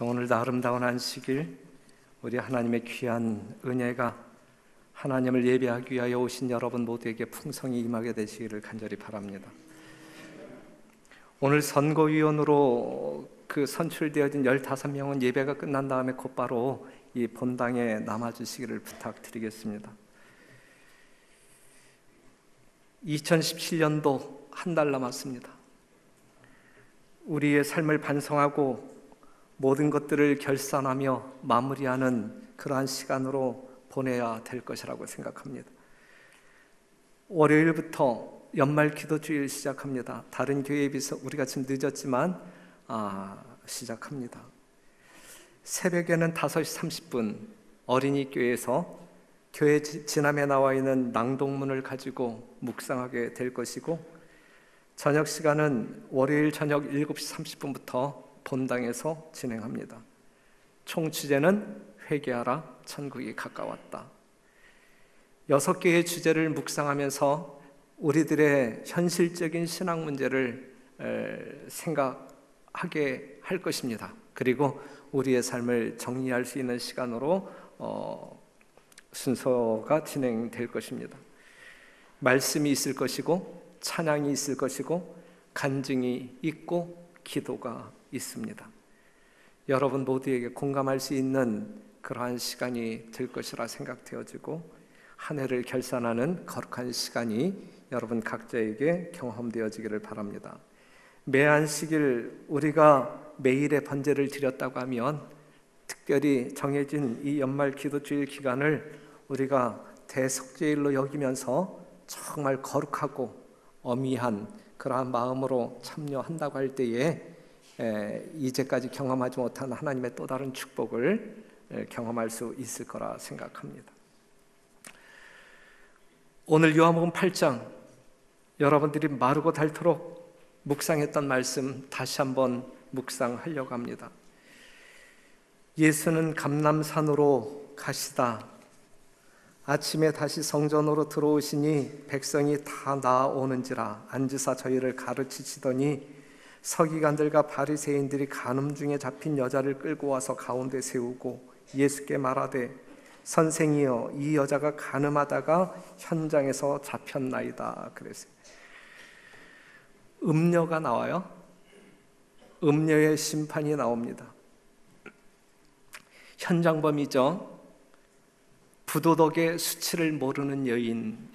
오늘도 아름다운 안식일, 우리 하나님의 귀한 은혜가 하나님을 예배하기 위하여 오신 여러분 모두에게 풍성히 임하게 되시기를 간절히 바랍니다. 오늘 선거위원으로 선출되어진 15명은 예배가 끝난 다음에 곧바로 이 본당에 남아주시기를 부탁드리겠습니다. 2017년도 한 달 남았습니다. 우리의 삶을 반성하고 모든 것들을 결산하며 마무리하는 그러한 시간으로 보내야 될 것이라고 생각합니다. 월요일부터 연말 기도주일 시작합니다. 다른 교회에 비해서 우리가 지금 늦었지만 시작합니다. 새벽에는 5시 30분 어린이교회에서 교회 지남에 나와 있는 낭독문을 가지고 묵상하게 될 것이고, 저녁 시간은 월요일 저녁 7시 30분부터 본당에서 진행합니다. 총 주제는 회개하라, 천국이 가까웠다. 6개의 주제를 묵상하면서 우리들의 현실적인 신앙 문제를 생각하게 할 것입니다. 그리고 우리의 삶을 정리할 수 있는 시간으로 순서가 진행될 것입니다. 말씀이 있을 것이고, 찬양이 있을 것이고, 간증이 있고, 기도가 있습니다. 여러분 모두에게 공감할 수 있는 그러한 시간이 될 것이라 생각되어지고, 한 해를 결산하는 거룩한 시간이 여러분 각자에게 경험되어지기를 바랍니다. 매 안식일 우리가 매일의 번제를 드렸다고 하면, 특별히 정해진 이 연말 기도주일 기간을 우리가 대속죄일로 여기면서 정말 거룩하고 어미한 그러한 마음으로 참여한다고 할 때에 이제까지 경험하지 못한 하나님의 또 다른 축복을 경험할 수 있을 거라 생각합니다. 오늘 요한복음 8장, 여러분들이 마르고 닳도록 묵상했던 말씀 다시 한번 묵상하려고 합니다. 예수는 감람산으로 가시다 아침에 다시 성전으로 들어오시니 백성이 다 나아오는지라 앉으사 저희를 가르치시더니 서기관들과 바리새인들이 간음 중에 잡힌 여자를 끌고 와서 가운데 세우고 예수께 말하되 선생이여, 이 여자가 간음하다가 현장에서 잡혔나이다 그랬어요. 음녀가 나와요. 음녀의 심판이 나옵니다. 현장범이죠. 부도덕의 수치를 모르는 여인,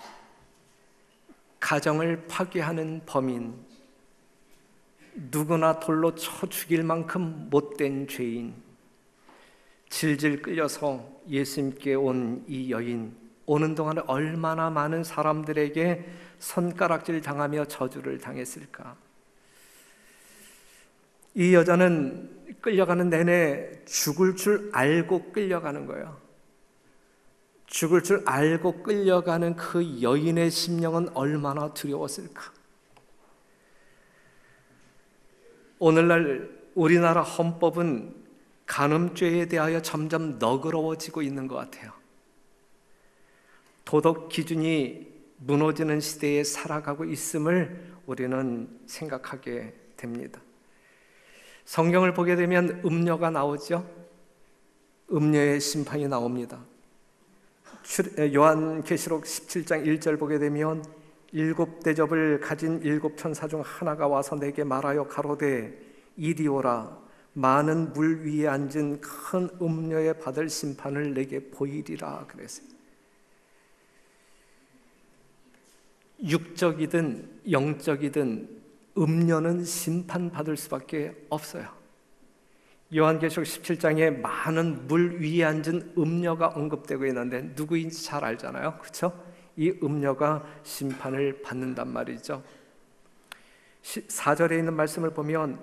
가정을 파괴하는 범인, 누구나 돌로 쳐 죽일 만큼 못된 죄인, 질질 끌려서 예수님께 온 이 여인, 오는 동안에 얼마나 많은 사람들에게 손가락질 당하며 저주를 당했을까. 이 여자는 끌려가는 내내 죽을 줄 알고 끌려가는 거예요. 죽을 줄 알고 끌려가는 그 여인의 심령은 얼마나 두려웠을까. 오늘날 우리나라 헌법은 간음죄에 대하여 점점 너그러워지고 있는 것 같아요. 도덕 기준이 무너지는 시대에 살아가고 있음을 우리는 생각하게 됩니다. 성경을 보게 되면 음녀가 나오죠. 음녀의 심판이 나옵니다. 요한계시록 17장 1절 보게 되면 7대접을 가진 7천사 중 하나가 와서 내게 말하여 가로되 이리 오라, 많은 물 위에 앉은 큰 음녀의 받을 심판을 내게 보이리라 그랬어요. 육적이든 영적이든 음녀는 심판받을 수밖에 없어요. 요한계시록 17장에 많은 물 위에 앉은 음녀가 언급되고 있는데 누구인지 잘 알잖아요. 그렇죠? 이 음녀가 심판을 받는단 말이죠. 4절에 있는 말씀을 보면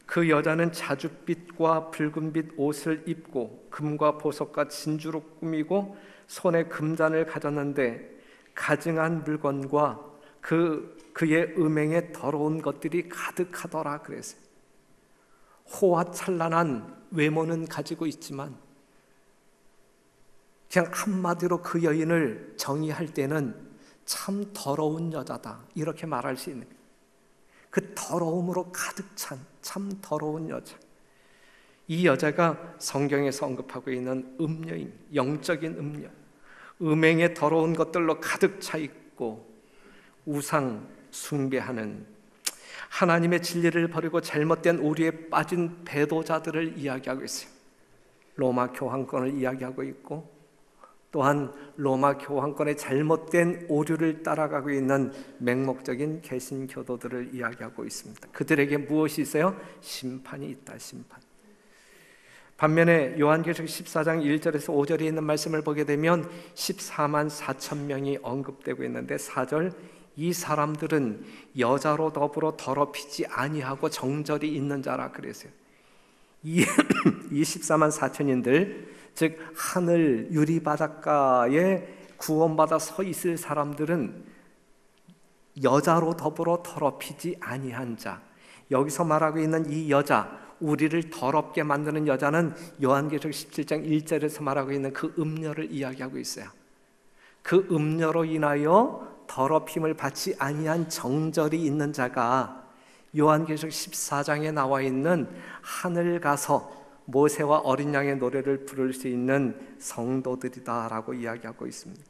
그 여자는 자줏빛과 붉은빛 옷을 입고 금과 보석과 진주로 꾸미고 손에 금잔을 가졌는데 가증한 물건과 그의 음행에 더러운 것들이 가득하더라 그랬어요. 호화찬란한 외모는 가지고 있지만 그냥 한마디로 그 여인을 정의할 때는 참 더러운 여자다 이렇게 말할 수 있는 거예요. 그 더러움으로 가득 찬 참 더러운 여자. 이 여자가 성경에서 언급하고 있는 음녀인, 영적인 음녀, 음행의 더러운 것들로 가득 차 있고 우상 숭배하는, 하나님의 진리를 버리고 잘못된 오류에 빠진 배도자들을 이야기하고 있어요. 로마 교황권을 이야기하고 있고, 또한 로마 교황권의 잘못된 오류를 따라가고 있는 맹목적인 개신교도들을 이야기하고 있습니다. 그들에게 무엇이 있어요? 심판이 있다, 심판. 반면에 요한계시록 14장 1절에서 5절에 있는 말씀을 보게 되면 14만 4천 명이 언급되고 있는데 4절, 이 사람들은 여자로 더불어 더럽히지 아니하고 정절이 있는 자라 그랬어요. 이 14만 4천인들, 즉 하늘 유리바닷가에 구원받아 서 있을 사람들은 여자로 더불어 더럽히지 아니한 자. 여기서 말하고 있는 이 여자, 우리를 더럽게 만드는 여자는 요한계시록 17장 1절에서 말하고 있는 그 음녀를 이야기하고 있어요. 그 음녀로 인하여 더럽힘을 받지 아니한 정절이 있는 자가 요한계시록 14장에 나와 있는 하늘 가서 모세와 어린 양의 노래를 부를 수 있는 성도들이다라고 이야기하고 있습니다.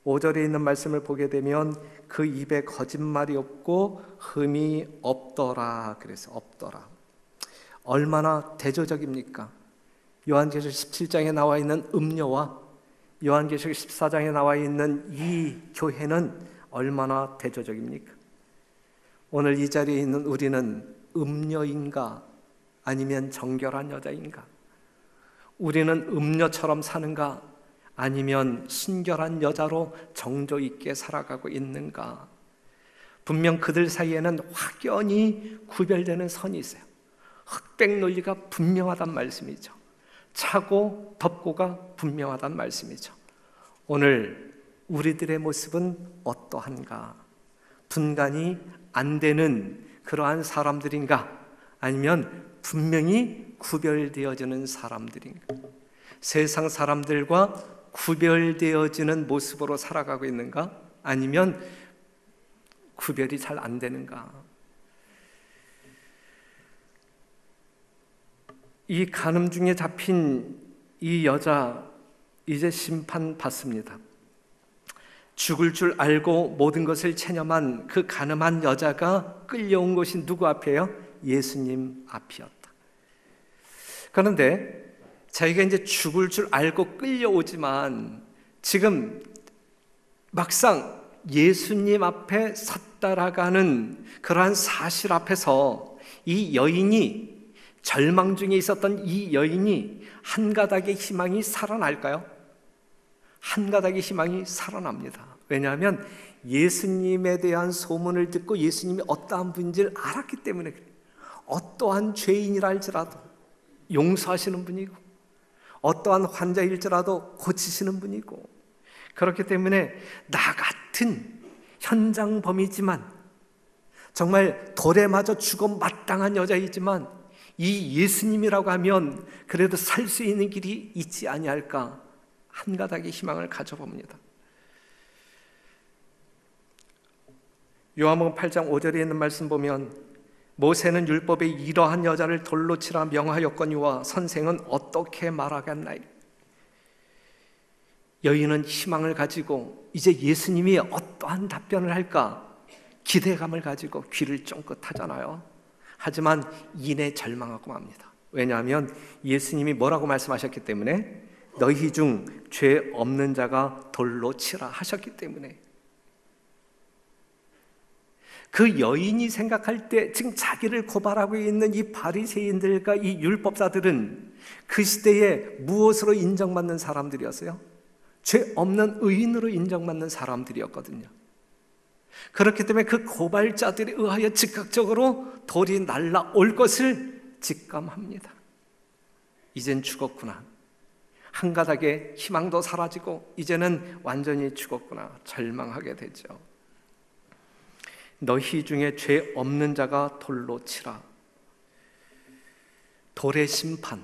5절에 있는 말씀을 보게 되면 그 입에 거짓말이 없고 흠이 없더라. 그래서 없더라. 얼마나 대조적입니까? 요한계시록 17장에 나와 있는 음녀와 요한계시록 14장에 나와 있는 이 교회는 얼마나 대조적입니까? 오늘 이 자리에 있는 우리는 음녀인가 아니면 정결한 여자인가? 우리는 음녀처럼 사는가 아니면 순결한 여자로 정조 있게 살아가고 있는가? 분명 그들 사이에는 확연히 구별되는 선이 있어요. 흑백 논리가 분명하단 말씀이죠. 차고 덮고가 분명하단 말씀이죠. 오늘 우리들의 모습은 어떠한가? 분간이 안 되는 그러한 사람들인가? 아니면 분명히 구별되어지는 사람들인가? 세상 사람들과 구별되어지는 모습으로 살아가고 있는가? 아니면 구별이 잘 안 되는가? 이 간음 중에 잡힌 이 여자, 이제 심판받습니다. 죽을 줄 알고 모든 것을 체념한 그 간음한 여자가 끌려온 것이 누구 앞이에요? 예수님 앞이었다. 그런데 자기가 이제 죽을 줄 알고 끌려오지만 지금 막상 예수님 앞에 섰다라가는 그러한 사실 앞에서 이 여인이, 절망 중에 있었던 이 여인이 한 가닥의 희망이 살아날까요? 한 가닥의 희망이 살아납니다. 왜냐하면 예수님에 대한 소문을 듣고 예수님이 어떠한 분인지를 알았기 때문에 그래요. 어떠한 죄인이라 할지라도 용서하시는 분이고, 어떠한 환자일지라도 고치시는 분이고, 그렇기 때문에 나 같은 현장범이지만, 정말 돌에 맞아 죽어 마땅한 여자이지만 이 예수님이라고 하면 그래도 살 수 있는 길이 있지 아니할까, 한 가닥의 희망을 가져봅니다. 요한복음 8장 5절에 있는 말씀 보면 모세는 율법에 이러한 여자를 돌로 치라 명하였거니와 선생은 어떻게 말하겠나이까? 여인은 희망을 가지고 이제 예수님이 어떠한 답변을 할까 기대감을 가지고 귀를 쫑긋 하잖아요. 하지만 이내 절망하고 맙니다. 왜냐하면 예수님이 뭐라고 말씀하셨기 때문에, 너희 중 죄 없는 자가 돌로 치라 하셨기 때문에. 그 여인이 생각할 때 지금 자기를 고발하고 있는 이 바리새인들과 이 율법사들은 그 시대에 무엇으로 인정받는 사람들이었어요? 죄 없는 의인으로 인정받는 사람들이었거든요. 그렇기 때문에 그 고발자들에 의하여 즉각적으로 돌이 날아올 것을 직감합니다. 이젠 죽었구나. 한 가닥의 희망도 사라지고 이제는 완전히 죽었구나. 절망하게 되죠. 너희 중에 죄 없는 자가 돌로 치라. 돌의 심판.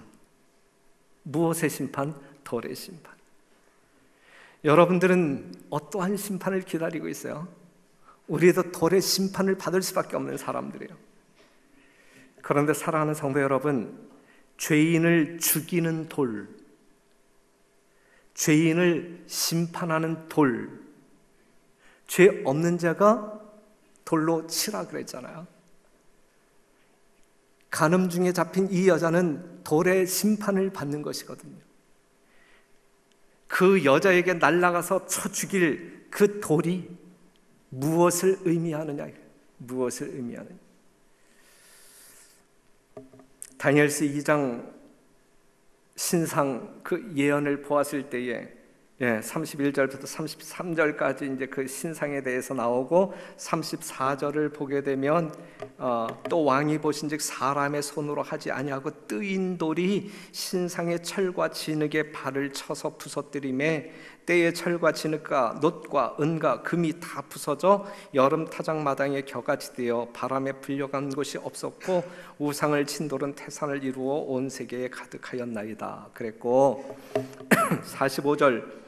무엇의 심판? 돌의 심판. 여러분들은 어떠한 심판을 기다리고 있어요? 우리도 돌의 심판을 받을 수밖에 없는 사람들이에요. 그런데 사랑하는 성도 여러분, 죄인을 죽이는 돌, 죄인을 심판하는 돌, 죄 없는 자가 돌로 치라 그랬잖아요. 간음 중에 잡힌 이 여자는 돌의 심판을 받는 것이거든요. 그 여자에게 날아가서 쳐 죽일 그 돌이 무엇을 의미하느냐? 무엇을 의미하느냐? 다니엘서 2장 신상 그 예언을 보았을 때에 31절부터 33절까지 이제 그 신상에 대해서 나오고 34절을 보게 되면 또 왕이 보신즉 사람의 손으로 하지 아니하고 뜨인 돌이 신상의 철과 진흙에 발을 쳐서 부서뜨리매 때의 철과 진흙과 놋과 은과 금이 다 부서져 여름 타작마당에 겨같이 되어 바람에 불려간 곳이 없었고 우상을 친 돌은 태산을 이루어 온 세계에 가득하였나이다 그랬고 45절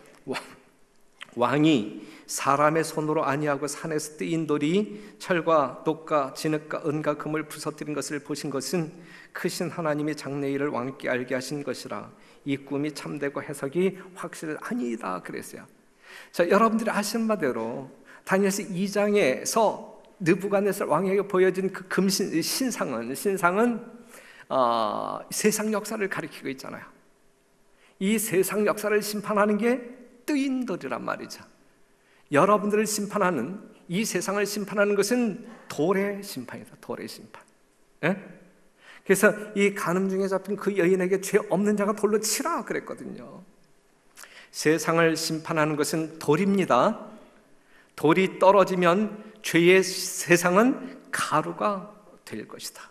왕이 사람의 손으로 아니하고 산에서 뜨인 돌이 철과 놋과 진흙과 은과 금을 부서뜨린 것을 보신 것은 크신 하나님이 장래일을 왕께 알게 하신 것이라 이 꿈이 참되고 해석이 확실하니이다 그랬어요. 자, 여러분들이 아시는 바대로 다니엘서 2장에서 느부갓네살 왕에게 보여진 그 신상은 세상 역사를 가리키고 있잖아요. 이 세상 역사를 심판하는 게 뜨인 돌이란 말이죠. 여러분들을 심판하는, 이 세상을 심판하는 것은 돌의 심판이다. 돌의 심판. 그래서 이 간음 중에 잡힌 그 여인에게 죄 없는 자가 돌로 치라 그랬거든요. 세상을 심판하는 것은 돌입니다. 돌이 떨어지면 죄의 세상은 가루가 될 것이다.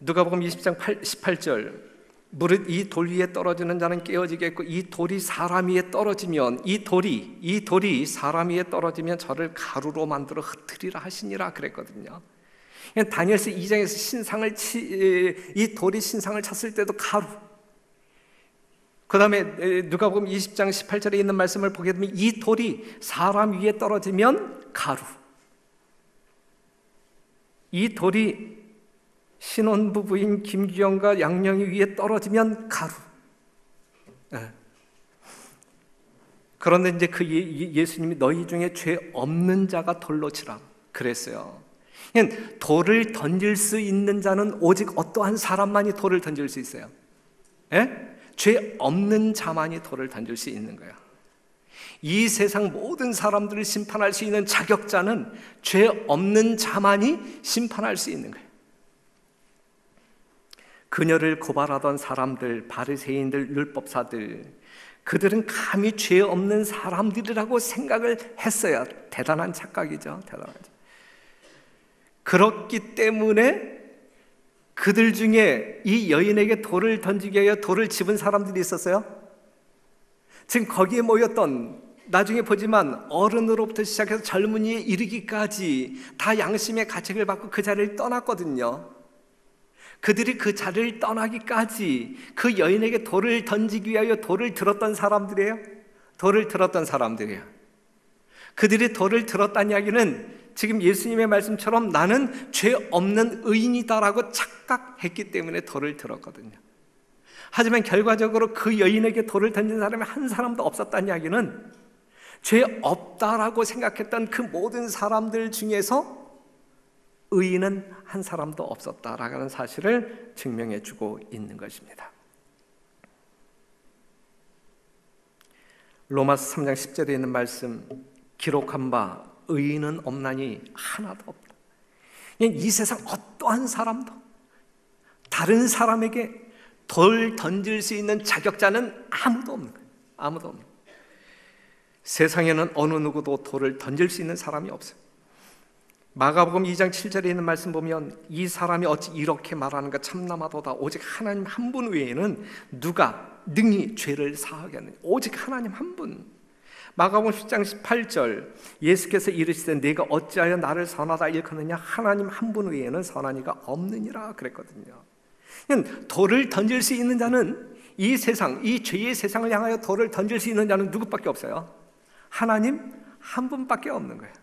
누가복음 20장 18절 무릇 이 돌 위에 떨어지는 자는 깨어지겠고 이 돌이 사람 위에 떨어지면 이 돌이 사람 위에 떨어지면 저를 가루로 만들어 흩트리라 하시니라 그랬거든요. 다니엘서 2장에서 이 돌이 신상을 쳤을 때도 가루. 그 다음에 누가복음 20장 18절에 있는 말씀을 보게 되면 이 돌이 사람 위에 떨어지면 가루. 이 돌이 신혼부부인 김규영과 양령이 위에 떨어지면 가루. 그런데 이제 그 예수님이 너희 중에 죄 없는 자가 돌로 치라 그랬어요. 돌을 던질 수 있는 자는 오직 어떠한 사람만이 돌을 던질 수 있어요? 죄 없는 자만이 돌을 던질 수 있는 거예요. 이 세상 모든 사람들을 심판할 수 있는 자격자는 죄 없는 자만이 심판할 수 있는 거예요. 그녀를 고발하던 사람들, 바리새인들, 율법사들, 그들은 감히 죄 없는 사람들이라고 생각을 했어요. 대단한 착각이죠. 대단하죠. 그렇기 때문에 그들 중에 이 여인에게 돌을 던지기 위하여 돌을 집은 사람들이 있었어요. 지금 거기에 모였던, 나중에 보지만 어른으로부터 시작해서 젊은이에 이르기까지 다 양심의 가책을 받고 그 자리를 떠났거든요. 그들이 그 자리를 떠나기까지 그 여인에게 돌을 던지기 위하여 돌을 들었던 사람들이에요. 돌을 들었던 사람들이에요. 그들이 돌을 들었다는 이야기는 지금 예수님의 말씀처럼 나는 죄 없는 의인이다라고 착각했기 때문에 돌을 들었거든요. 하지만 결과적으로 그 여인에게 돌을 던진 사람이 한 사람도 없었다는 이야기는 죄 없다라고 생각했던 그 모든 사람들 중에서 의인은 한 사람도 없었다라는 사실을 증명해 주고 있는 것입니다. 로마서 3장 10절에 있는 말씀, 기록한 바 의인은 없나니 하나도 없다. 이 세상 어떠한 사람도 다른 사람에게 돌 던질 수 있는 자격자는 아무도 없는 거예요. 아무도 없는 거예요. 세상에는 어느 누구도 돌을 던질 수 있는 사람이 없어요. 마가복음 2장 7절에 있는 말씀 보면 이 사람이 어찌 이렇게 말하는가 참남하도다. 오직 하나님 한 분 외에는 누가 능히 죄를 사하겠느냐. 오직 하나님 한 분. 마가복음 10장 18절 예수께서 이르시되 내가 어찌하여 나를 선하다 일컫느냐. 하나님 한 분 외에는 선한 이가 없느니라 그랬거든요. 돌을 던질 수 있는 자는 이 세상, 이 죄의 세상을 향하여 돌을 던질 수 있는 자는 누구밖에 없어요? 하나님 한 분밖에 없는 거예요.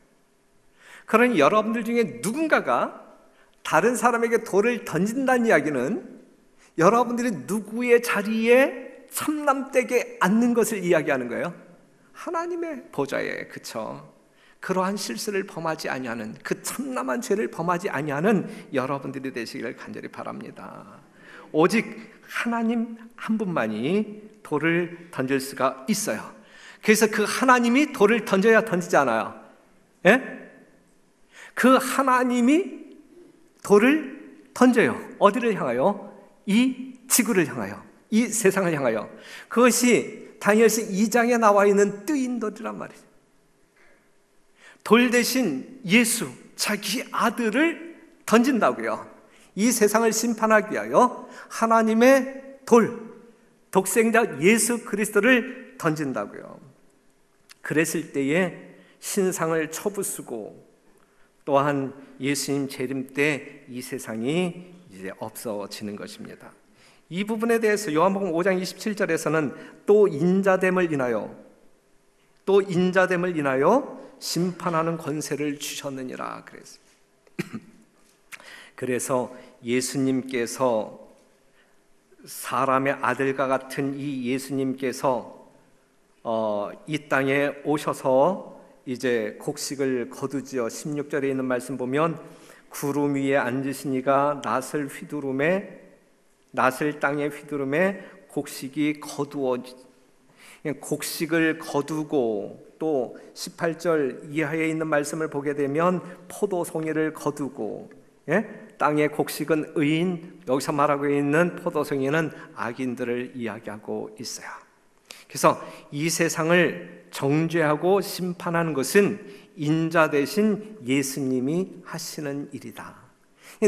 그러니 여러분들 중에 누군가가 다른 사람에게 돌을 던진다는 이야기는 여러분들이 누구의 자리에 참남되게 앉는 것을 이야기하는 거예요. 하나님의 보좌에, 그쵸? 그러한 실수를 범하지 아니하는, 그 참남한 죄를 범하지 아니하는 여러분들이 되시기를 간절히 바랍니다. 오직 하나님 한 분만이 돌을 던질 수가 있어요. 그래서 그 하나님이 돌을 던져야 던지지 않아요. 예? 그 하나님이 돌을 던져요. 어디를 향하여? 이 지구를 향하여, 이 세상을 향하여. 그것이 다니엘서 2장에 나와 있는 뜨인 돌이란 말이죠. 돌 대신 예수, 자기 아들을 던진다고요. 이 세상을 심판하기 위하여 하나님의 돌, 독생자 예수 그리스도를 던진다고요. 그랬을 때에 신상을 쳐부수고, 또한 예수님 재림 때 이 세상이 이제 없어지는 것입니다. 이 부분에 대해서 요한복음 5장 27절에서는 또 인자됨을 인하여 심판하는 권세를 주셨느니라 그랬어요. 그래서 예수님께서, 사람의 아들과 같은 이 예수님께서 이 땅에 오셔서 이제 곡식을 거두지요. 16절에 있는 말씀 보면 구름 위에 앉으시니가 낫을 땅에 휘두름에 곡식이 거두어지. 곡식을 거두고, 또 18절 이하에 있는 말씀을 보게 되면 포도송이를 거두고, 땅의 곡식은 의인, 여기서 말하고 있는 포도송이는 악인들을 이야기하고 있어요. 그래서 이 세상을 정죄하고 심판하는 것은 인자 대신 예수님이 하시는 일이다.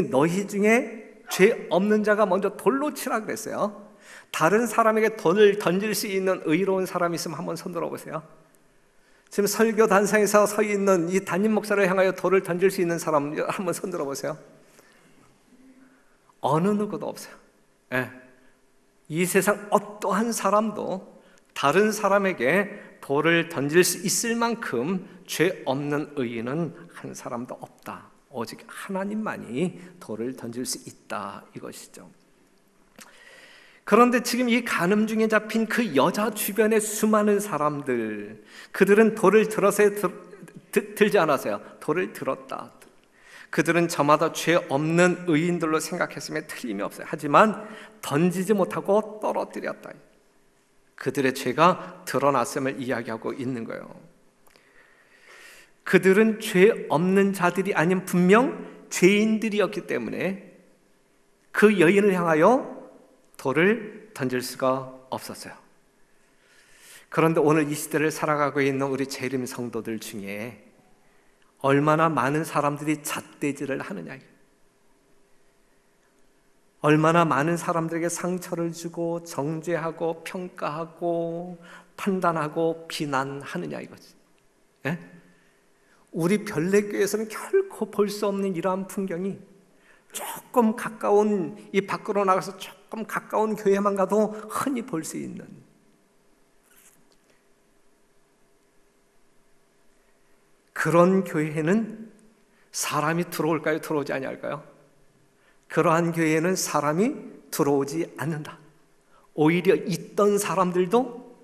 너희 중에 죄 없는 자가 먼저 돌로 치라 그랬어요. 다른 사람에게 돌을 던질 수 있는 의로운 사람이 있으면 한번 손 들어보세요. 지금 설교 단상에서 서 있는 이 담임 목사를 향하여 돌을 던질 수 있는 사람 한번 손 들어보세요. 어느 누구도 없어요. 이 세상 어떠한 사람도 다른 사람에게 돌을 던질 수 있을 만큼 죄 없는 의인은 한 사람도 없다. 오직 하나님만이 돌을 던질 수 있다, 이것이죠. 그런데 지금 이 간음 중에 잡힌 그 여자 주변의 수많은 사람들, 그들은 돌을 들지 않았어요. 돌을 들었다. 그들은 저마다 죄 없는 의인들로 생각했음에 틀림이 없어요. 하지만 던지지 못하고 떨어뜨렸다. 그들의 죄가 드러났음을 이야기하고 있는 거예요. 그들은 죄 없는 자들이 아닌 분명 죄인들이었기 때문에 그 여인을 향하여 돌을 던질 수가 없었어요. 그런데 오늘 이 시대를 살아가고 있는 우리 재림 성도들 중에 얼마나 많은 사람들이 잣대질을 하느냐, 얼마나 많은 사람들에게 상처를 주고 정죄하고 평가하고 판단하고 비난하느냐 이거지. 우리 별내교회에서는 결코 볼 수 없는 이러한 풍경이 조금 가까운, 이 밖으로 나가서 조금 가까운 교회만 가도 흔히 볼 수 있는, 그런 교회에는 사람이 들어올까요? 들어오지 아니할까요? 그러한 교회에는 사람이 들어오지 않는다. 오히려 있던 사람들도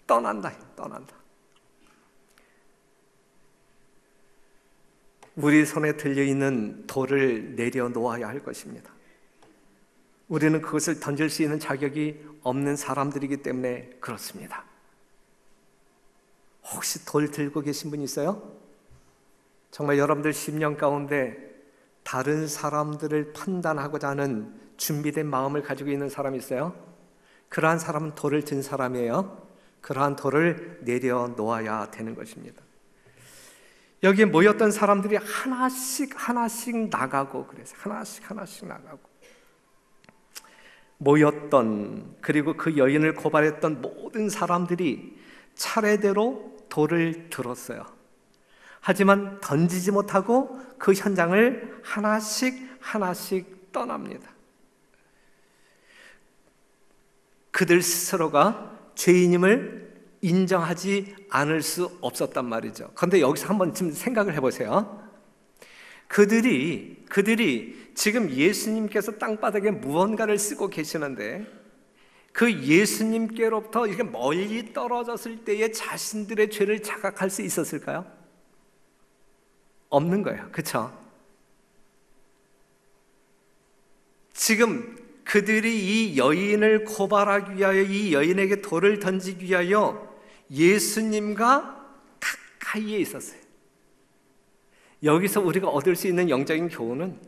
떠난다. 우리 손에 들려있는 돌을 내려놓아야 할 것입니다. 우리는 그것을 던질 수 있는 자격이 없는 사람들이기 때문에 그렇습니다. 혹시 돌 들고 계신 분 있어요? 정말 여러분들 심령 가운데 다른 사람들을 판단하고자 하는 준비된 마음을 가지고 있는 사람이 있어요? 그러한 사람은 돌을 든 사람이에요. 그러한 돌을 내려놓아야 되는 것입니다. 여기에 모였던 사람들이 하나씩 나가고, 그래서 하나씩 나가고, 모였던, 그리고 그 여인을 고발했던 모든 사람들이 차례대로 돌을 들었어요. 하지만 던지지 못하고 그 현장을 하나씩 떠납니다. 그들 스스로가 죄인임을 인정하지 않을 수 없었단 말이죠. 그런데 여기서 한번 좀 생각을 해보세요. 그들이 지금 예수님께서 땅바닥에 무언가를 쓰고 계시는데 그 예수님께로부터 이렇게 멀리 떨어졌을 때에 자신들의 죄를 자각할 수 있었을까요? 없는 거예요. 그렇죠? 지금 그들이 이 여인을 고발하기 위하여, 이 여인에게 돌을 던지기 위하여 예수님과 가까이에 있었어요. 여기서 우리가 얻을 수 있는 영적인 교훈은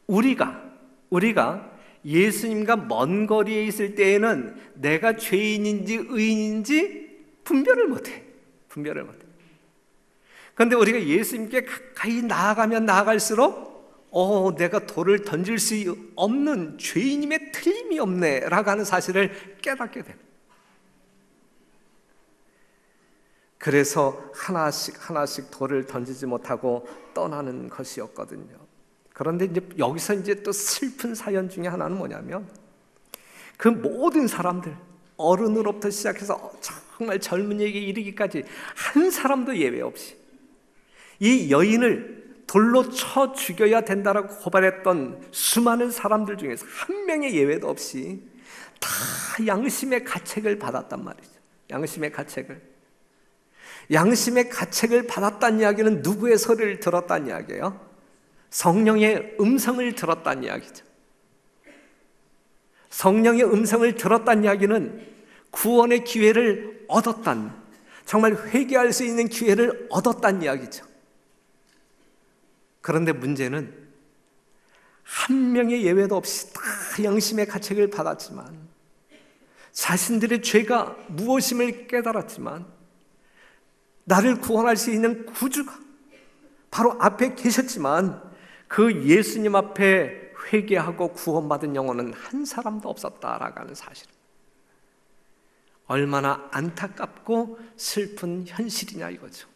우리가 예수님과 먼 거리에 있을 때에는 내가 죄인인지 의인인지 분별을 못해. 그런데 우리가 예수님께 가까이 나아가면 나아갈수록 내가 돌을 던질 수 없는 죄인임에 틀림이 없네 라고 하는 사실을 깨닫게 됩니다. 그래서 하나씩 돌을 던지지 못하고 떠나는 것이었거든요. 그런데 이제 여기서 이제 또 슬픈 사연 중에 하나는 뭐냐면 그 모든 사람들, 어른으로부터 시작해서 정말 젊은이에게 이르기까지 한 사람도 예외 없이 이 여인을 돌로 쳐 죽여야 된다라고 고발했던 수많은 사람들 중에서 한 명의 예외도 없이 다 양심의 가책을 받았단 말이죠. 양심의 가책을 받았다는 이야기는 누구의 소리를 들었다는 이야기예요? 성령의 음성을 들었다는 이야기죠. 성령의 음성을 들었다는 이야기는 구원의 기회를 얻었다는, 정말 회개할 수 있는 기회를 얻었다는 이야기죠. 그런데 문제는 한 명의 예외도 없이 다 양심의 가책을 받았지만, 자신들의 죄가 무엇임을 깨달았지만, 나를 구원할 수 있는 구주가 바로 앞에 계셨지만 그 예수님 앞에 회개하고 구원받은 영혼은 한 사람도 없었다라고 하는 사실, 얼마나 안타깝고 슬픈 현실이냐 이거죠.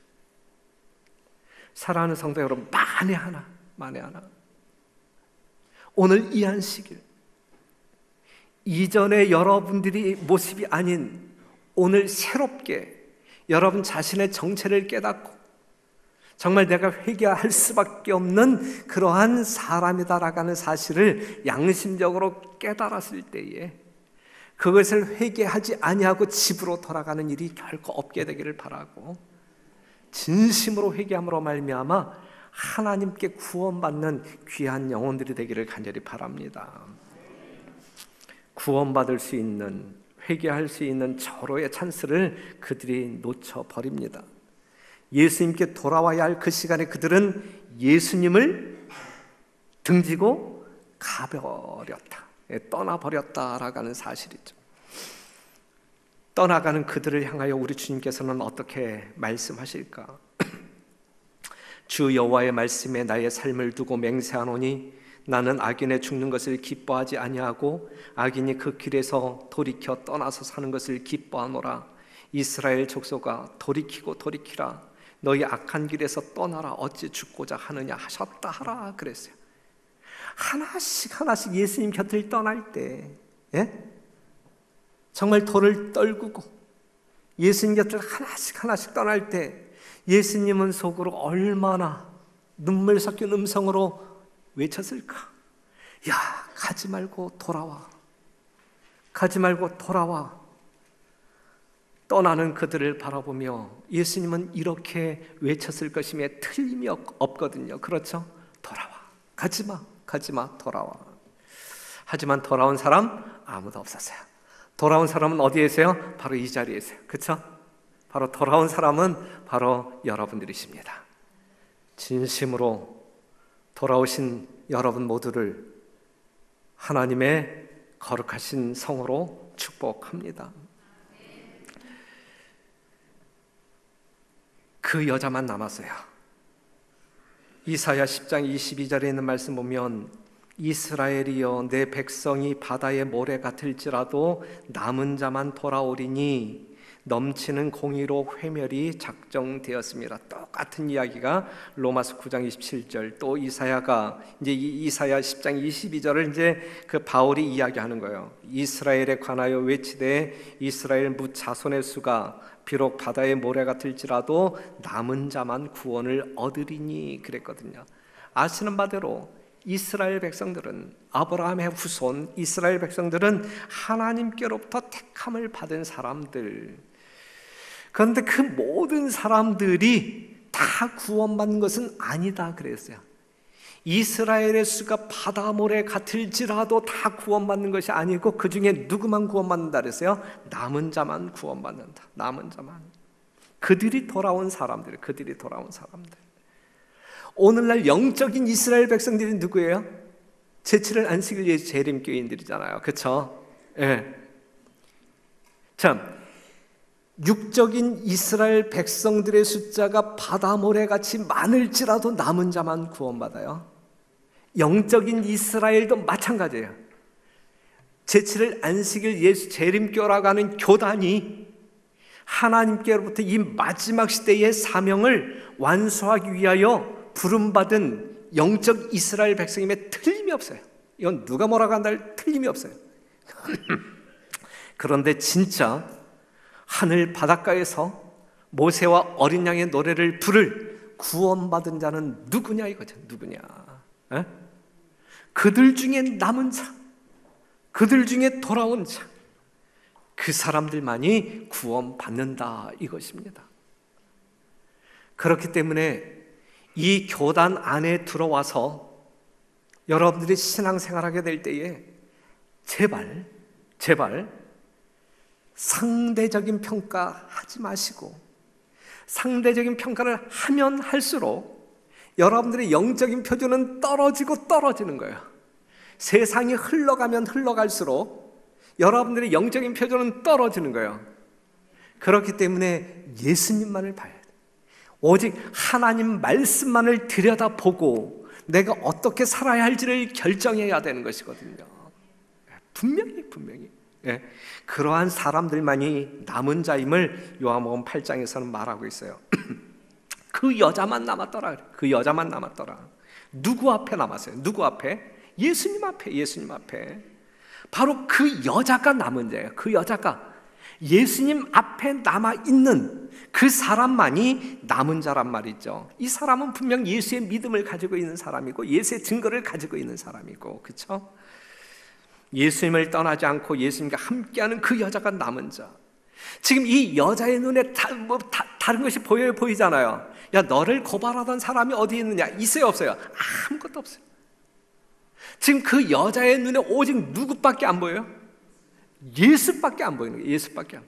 사랑하는 성도 여러분, 만에 하나 오늘 이 안식일, 이전의 여러분들이 모습이 아닌 오늘 새롭게 여러분 자신의 정체를 깨닫고 정말 내가 회개할 수밖에 없는 그러한 사람이다라고 하는 사실을 양심적으로 깨달았을 때에 그것을 회개하지 아니하고 집으로 돌아가는 일이 결코 없게 되기를 바라고, 진심으로 회개함으로 말미암아 하나님께 구원받는 귀한 영혼들이 되기를 간절히 바랍니다. 구원받을 수 있는, 회개할 수 있는 절호의 찬스를 그들이 놓쳐버립니다. 예수님께 돌아와야 할 그 시간에 그들은 예수님을 등지고 가버렸다, 떠나버렸다라고 하는 사실이죠. 떠나가는 그들을 향하여 우리 주님께서는 어떻게 말씀하실까? 주 여호와의 말씀에 나의 삶을 두고 맹세하노니 나는 악인의 죽는 것을 기뻐하지 아니하고 악인이 그 길에서 돌이켜 떠나서 사는 것을 기뻐하노라. 이스라엘 족속아, 돌이키라. 너희 악한 길에서 떠나라. 어찌 죽고자 하느냐 하셨다 하라 그랬어요. 하나씩 예수님 곁을 떠날 때, 정말 돌을 떨구고 예수님 곁을 하나씩 떠날 때 예수님은 속으로 얼마나 눈물 섞인 음성으로 외쳤을까? 야, 가지 말고 돌아와. 떠나는 그들을 바라보며 예수님은 이렇게 외쳤을 것임에 틀림이 없거든요. 그렇죠? 돌아와. 가지마, 돌아와. 하지만 돌아온 사람 아무도 없었어요. 돌아온 사람은 어디에 있어요? 바로 이 자리에 있어요. 그렇죠? 바로 돌아온 사람은 바로 여러분들이십니다. 진심으로 돌아오신 여러분 모두를 하나님의 거룩하신 성으로 축복합니다. 그 여자만 남았어요. 이사야 10장 22절에 있는 말씀 보면 이스라엘이여 내 백성이 바다의 모래 같을지라도 남은 자만 돌아오리니 넘치는 공의로 회멸이 작정되었습니다. 똑같은 이야기가 로마서 9장 27절, 또 이사야가 이제 이사야 10장 22절을 이제 그 바울이 이야기하는 거예요. 이스라엘에 관하여 외치되 이스라엘 뭇 자손의 수가 비록 바다의 모래 같을지라도 남은 자만 구원을 얻으리니 그랬거든요. 아시는 바대로 이스라엘 백성들은, 아브라함의 후손 이스라엘 백성들은 하나님께로부터 택함을 받은 사람들. 그런데 그 모든 사람들이 다 구원받는 것은 아니다 그랬어요. 이스라엘의 수가 바다 모래 같을지라도 다 구원받는 것이 아니고 그 중에 누구만 구원받는다 그랬어요? 남은 자만 구원받는다. 남은 자만. 그들이 돌아온 사람들. 오늘날 영적인 이스라엘 백성들이 누구예요? 제7일 안식일 예수 재림교인들이잖아요. 그렇죠? 예. 참, 육적인 이스라엘 백성들의 숫자가 바다 모래같이 많을지라도 남은 자만 구원받아요. 영적인 이스라엘도 마찬가지예요. 제7일 안식일 예수 재림교라고 하는 교단이 하나님께로부터 이 마지막 시대의 사명을 완수하기 위하여 부름받은 영적 이스라엘 백성임에 틀림이 없어요. 이건 누가 뭐라고 한다 할 틀림이 없어요. 그런데 진짜 하늘 바닷가에서 모세와 어린 양의 노래를 부를 구원받은 자는 누구냐 이거죠. 누구냐? 에? 그들 중에 남은 자, 그들 중에 돌아온 자, 그 사람들만이 구원받는다 이것입니다. 그렇기 때문에 이 교단 안에 들어와서 여러분들이 신앙생활하게 될 때에 제발 상대적인 평가하지 마시고, 상대적인 평가를 하면 할수록 여러분들의 영적인 표준은 떨어지는 거예요. 세상이 흘러가면 흘러갈수록 여러분들의 영적인 표준은 떨어지는 거예요. 그렇기 때문에 예수님만을 봐야 돼요. 오직 하나님 말씀만을 들여다보고 내가 어떻게 살아야 할지를 결정해야 되는 것이거든요. 분명히 그러한 사람들만이 남은 자임을 요한복음 8장에서는 말하고 있어요. 그 여자만 남았더라. 그 여자만 남았더라. 누구 앞에 남았어요? 누구 앞에? 예수님 앞에. 바로 그 여자가 남은 자예요. 그 여자가 예수님 앞에 남아있는 그 사람만이 남은 자란 말이죠. 이 사람은 분명 예수의 믿음을 가지고 있는 사람이고 예수의 증거를 가지고 있는 사람이고, 그렇죠? 예수님을 떠나지 않고 예수님과 함께하는 그 여자가 남은 자. 지금 이 여자의 눈에 다른 것이 보이잖아요. 야, 너를 고발하던 사람이 어디 있느냐? 있어요, 없어요? 아무것도 없어요. 지금 그 여자의 눈에 오직 누구밖에 안 보여요? 예수밖에 안 보이는 거예요.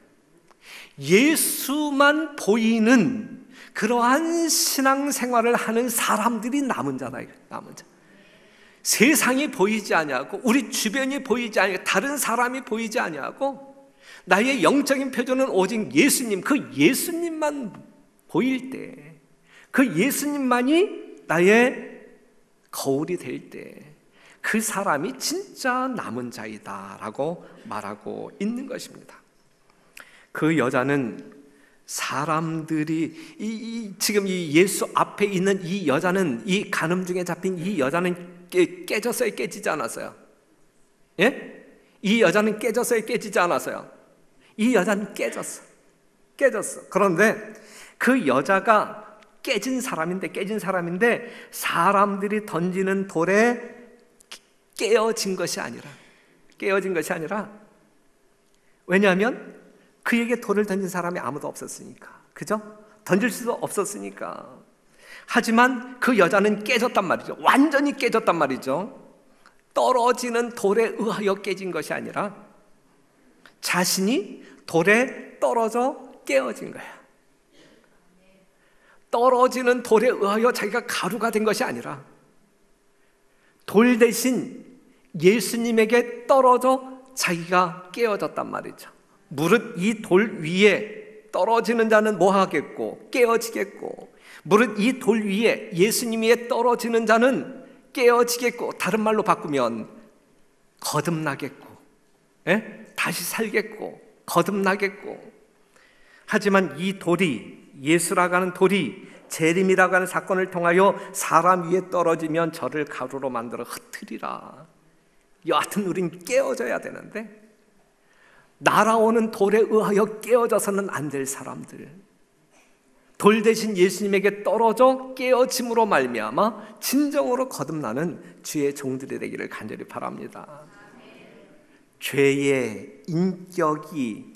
예수만 보이는 그러한 신앙생활을 하는 사람들이 남은 자다. 남은 자. 세상이 보이지 아니하고 우리 주변이 보이지 아니하고 다른 사람이 보이지 아니하고 나의 영적인 표준은 오직 예수님, 그 예수님만 보일 때, 그 예수님만이 나의 거울이 될 때 그 사람이 진짜 남은 자이다라고 말하고 있는 것입니다. 그 여자는 사람들이 지금 이 예수 앞에 있는 이 여자는, 이 간음 중에 잡힌 이 여자는 깨졌어요? 깨지지 않았어요? 예? 이 여자는 깨졌어요? 깨지지 않았어요? 이 여자는 깨졌어. 그런데 그 여자가 깨진 사람인데 사람들이 던지는 돌에 깨어진 것이 아니라 왜냐하면 그에게 돌을 던진 사람이 아무도 없었으니까, 그죠? 던질 수도 없었으니까. 하지만 그 여자는 깨졌단 말이죠. 완전히 깨졌단 말이죠. 떨어지는 돌에 의하여 깨진 것이 아니라 자신이 돌에 떨어져 깨어진 거야. 떨어지는 돌에 의하여 자기가 가루가 된 것이 아니라 돌 대신 예수님에게 떨어져 자기가 깨어졌단 말이죠. 무릇 이 돌 위에 떨어지는 자는 뭐 하겠고 깨어지겠고, 무릇 이 돌 위에 예수님 위에 떨어지는 자는 깨어지겠고, 다른 말로 바꾸면 거듭나겠고, 다시 살겠고 거듭나겠고. 하지만 이 돌이, 예수라고 하는 돌이 재림이라고 하는 사건을 통하여 사람 위에 떨어지면 저를 가루로 만들어 흩으리라. 여하튼 우린 깨어져야 되는데 날아오는 돌에 의하여 깨어져서는 안 될 사람들, 돌 대신 예수님에게 떨어져 깨어짐으로 말미암아 진정으로 거듭나는 주의 종들이 되기를 간절히 바랍니다. 죄의 인격이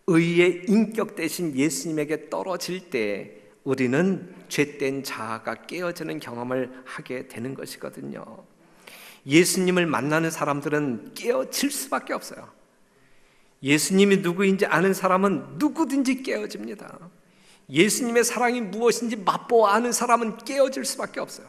의의 인격 대신 예수님에게 떨어질 때 우리는 죄된 자아가 깨어지는 경험을 하게 되는 것이거든요. 예수님을 만나는 사람들은 깨어질 수밖에 없어요. 예수님이 누구인지 아는 사람은 누구든지 깨어집니다. 예수님의 사랑이 무엇인지 맛보아 아는 사람은 깨어질 수밖에 없어요.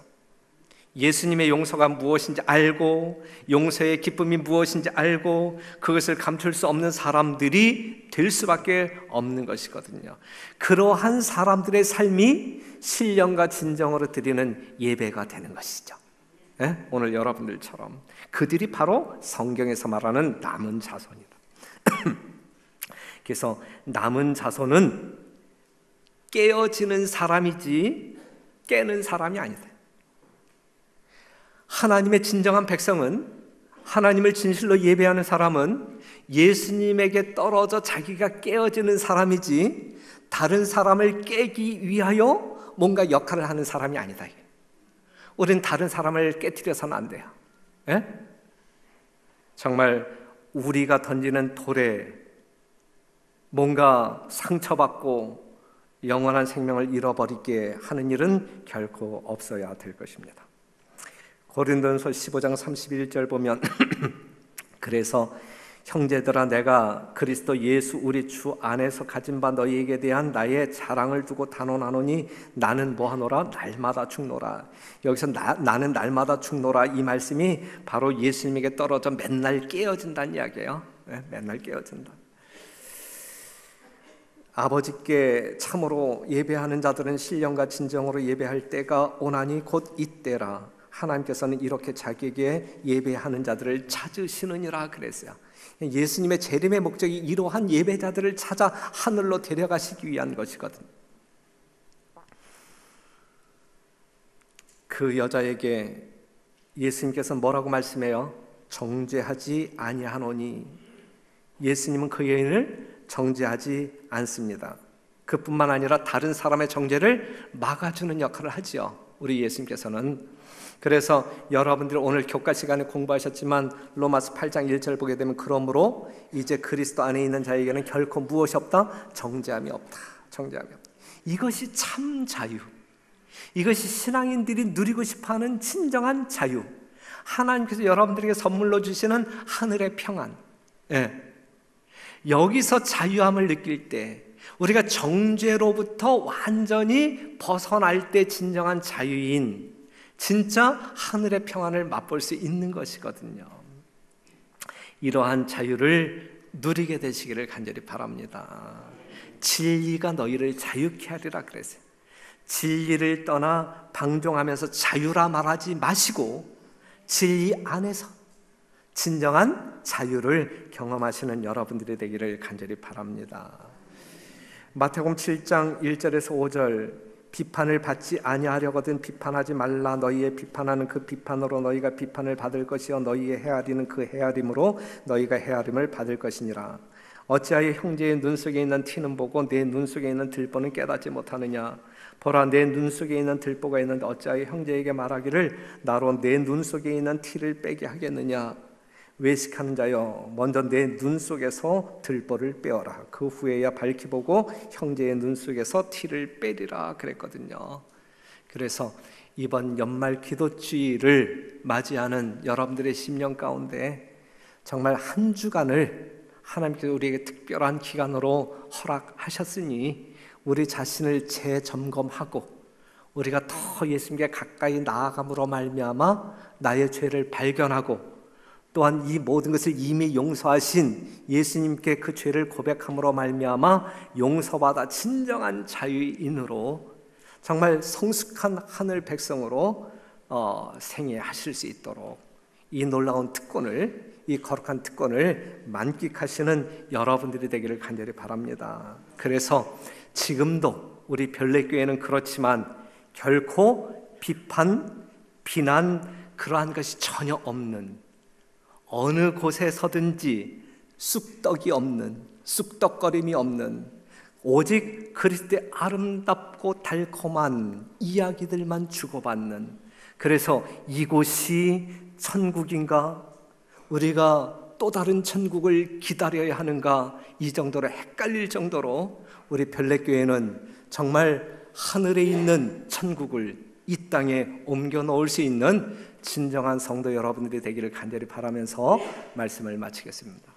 예수님의 용서가 무엇인지 알고 용서의 기쁨이 무엇인지 알고 그것을 감출 수 없는 사람들이 될 수밖에 없는 것이거든요. 그러한 사람들의 삶이 신령과 진정으로 드리는 예배가 되는 것이죠. 네? 오늘 여러분들처럼 그들이 바로 성경에서 말하는 남은 자손이다. 그래서 남은 자손은 깨어지는 사람이지 깨는 사람이 아니다. 하나님의 진정한 백성은, 하나님을 진실로 예배하는 사람은 예수님에게 떨어져 자기가 깨어지는 사람이지 다른 사람을 깨기 위하여 뭔가 역할을 하는 사람이 아니다. 우리는 다른 사람을 깨트려서는 안 돼요. 예? 정말 우리가 던지는 돌에 뭔가 상처받고 영원한 생명을 잃어버리게 하는 일은 결코 없어야 될 것입니다. 고린도전서 15장 31절 보면 그래서 형제들아 내가 그리스도 예수 우리 주 안에서 가진 바 너희에게 대한 나의 자랑을 두고 단언하노니 나는 뭐하노라 날마다 죽노라. 여기서 나는 날마다 죽노라 이 말씀이 바로 예수님에게 떨어져 맨날 깨어진다는 이야기예요. 네, 맨날 깨어진다. 아버지께 참으로 예배하는 자들은 신령과 진정으로 예배할 때가 오나니 곧 이때라. 하나님께서는 이렇게 자기에게 예배하는 자들을 찾으시느니라 그랬어요. 예수님의 재림의 목적이 이러한 예배자들을 찾아 하늘로 데려가시기 위한 것이거든요. 그 여자에게 예수님께서 뭐라고 말씀해요? 정죄하지 아니하노니. 예수님은 그 여인을 정죄하지 않습니다. 그뿐만 아니라 다른 사람의 정죄를 막아주는 역할을 하지요. 우리 예수님께서는. 그래서 여러분들이 오늘 교과 시간에 공부하셨지만 로마서 8장 1절 보게 되면 그러므로 이제 그리스도 안에 있는 자에게는 결코 무엇이 없다? 정죄함이 없다. 정죄함이 없다. 이것이 참 자유. 이것이 신앙인들이 누리고 싶어하는 진정한 자유. 하나님께서 여러분들에게 선물로 주시는 하늘의 평안. 예. 여기서 자유함을 느낄 때 우리가 정죄로부터 완전히 벗어날 때 진정한 자유인 진짜 하늘의 평안을 맛볼 수 있는 것이거든요. 이러한 자유를 누리게 되시기를 간절히 바랍니다. 진리가 너희를 자유케 하리라 그랬어요. 진리를 떠나 방종하면서 자유라 말하지 마시고 진리 안에서 진정한 자유를 경험하시는 여러분들이 되기를 간절히 바랍니다. 마태복음 7장 1절에서 5절 비판을 받지 아니하려거든 비판하지 말라. 너희의 비판하는 그 비판으로 너희가 비판을 받을 것이요 너희의 헤아리는 그 헤아림으로 너희가 헤아림을 받을 것이니라. 어찌하여 형제의 눈 속에 있는 티는 보고 내 눈 속에 있는 들보는 깨닫지 못하느냐. 보라 내 눈 속에 있는 들보가 있는데 어찌하여 형제에게 말하기를 나로 내 눈 속에 있는 티를 빼게 하겠느냐. 외식하는 자여 먼저 내 눈 속에서 들보를 빼어라. 그 후에야 밝히 보고 형제의 눈 속에서 티를 빼리라 그랬거든요. 그래서 이번 연말 기도주의를 맞이하는 여러분들의 심령 가운데 정말 한 주간을 하나님께서 우리에게 특별한 기간으로 허락하셨으니 우리 자신을 재점검하고 우리가 더 예수님께 가까이 나아감으로 말미암아 나의 죄를 발견하고 또한 이 모든 것을 이미 용서하신 예수님께 그 죄를 고백함으로 말미암아 용서받아 진정한 자유인으로 정말 성숙한 하늘 백성으로 생애하실 수 있도록 이 놀라운 특권을, 이 거룩한 특권을 만끽하시는 여러분들이 되기를 간절히 바랍니다. 그래서 지금도 우리 별내교회는 그렇지만 결코 비판, 비난 그러한 것이 전혀 없는 어느 곳에 서든지 쑥떡이 없는, 쑥떡거림이 없는 오직 그리스도의 아름답고 달콤한 이야기들만 주고받는, 그래서 이곳이 천국인가? 우리가 또 다른 천국을 기다려야 하는가? 이 정도로 헷갈릴 정도로 우리 별내교회는 정말 하늘에 있는 천국을 이 땅에 옮겨 놓을 수 있는 진정한 성도 여러분들이 되기를 간절히 바라면서 말씀을 마치겠습니다.